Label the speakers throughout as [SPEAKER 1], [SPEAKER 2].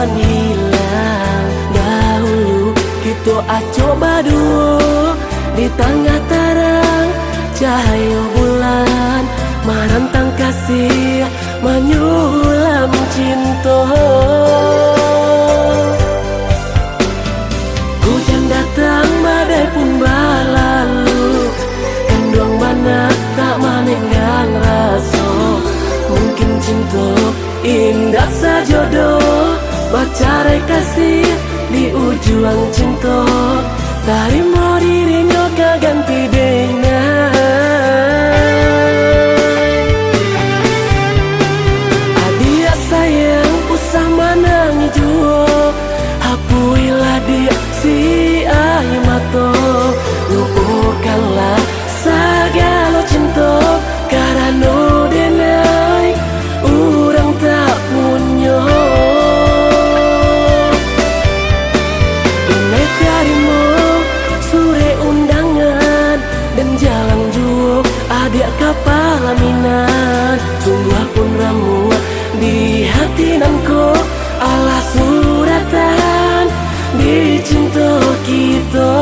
[SPEAKER 1] nan hilang. Dahulu kita coba dulu di tengah terang cahaya bulan, merantang kasih menyulam cinta. Hujan datang badai pun berlalu, kenduang bana tak menenggang rasa. Mungkin cinta indah sajodoh, bercerai kasih di ujung cinta. Tarimo dirinya keganti dengan adia sayang usah menangi jua, hapuilah dia si air mata. Lupakanlah segala cinta, karena denai orang tak punya. Ini tarimo sore undangan dan jalan jua adik kapal aminan. Sungguh pun ramu di hati nanko ala suratan di cinta kita.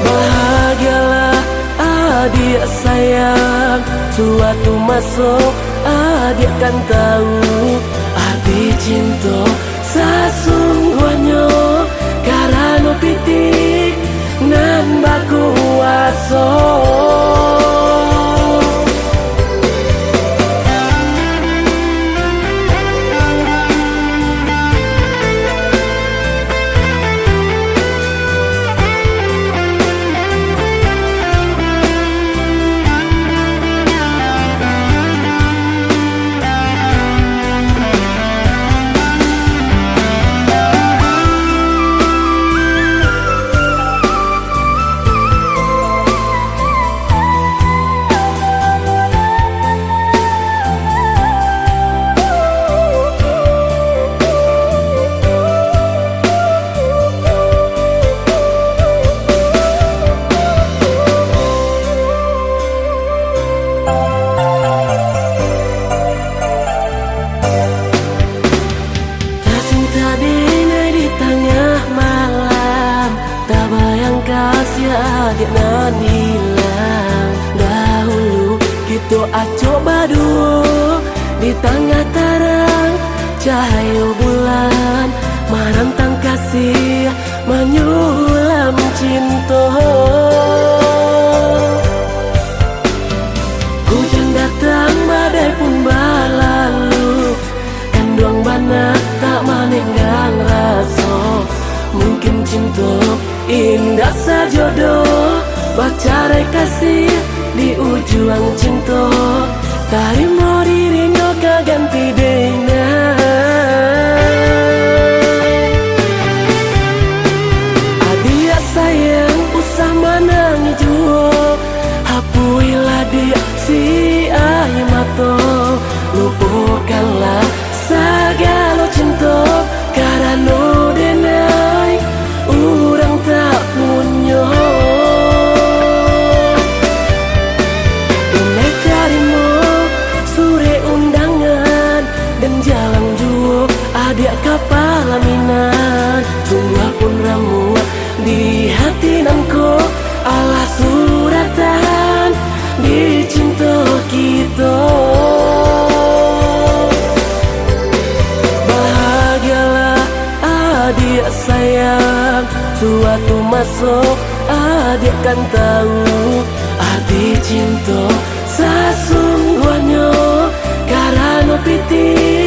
[SPEAKER 1] Bahagialah adik sayang, suatu masuk adik kan tahu arti cinta sesungguhnya. Karena pitik nan bakuaso. Adik nan hilang. Dahulu kita coba dulu di tengah terang cahaya bulan, merantang kasih menyulam cinta. Hujan datang badai pun berlalu, kenduang bana tak menenggang rasa. Mungkin cinta indah sajodoh, bercerai kasih di ujung cinta. Tarimo dirinya keganti dengan adia sayang usah menangi jua, hapuilah dia si air mata. Lupakanlah segala cinta, karena denai orang tak punya. Ini tarimo sore undangan dan jalan jua adik kapal aminan. Sungguh pun ramu di hati nanko ala suratan di cinta kita. Bahagialah adik sayang, suatu masuk adik kan tahu arti cinta sesungguhnya. Karena pitik